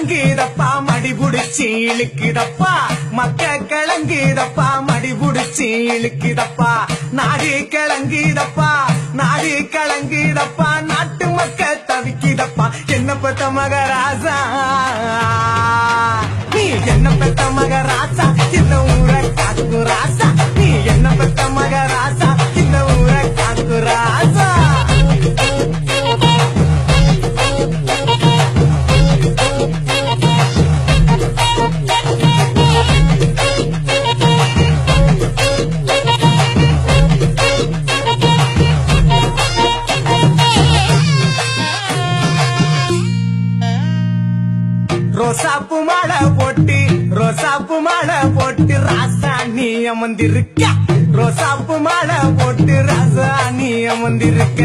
கலங்குதப்பா மடி புடிச்சு இழுக்குதப்பா மக்க கலங்குதப்பா மடி புடிச்சு இழுக்குதப்பா நாடு கலங்குதப்பா நாடு கலங்குதப்பா நாட்டு மக்க தவிக்குதப்பா என்ன பெத்த மகராசா நீ என்ன பெத்த மகராசா இந்த ஊரை காக்கு ராசா நீ என்ன பெத்த மகராசா இந்த ஊரை காக்கு ராசா ரோசாப்பு மாலை போட்டு ராசா நீ அமர்ந்திருக்க ரோசாப்பு மாலை போட்டு ராசா நீ அமர்ந்திருக்க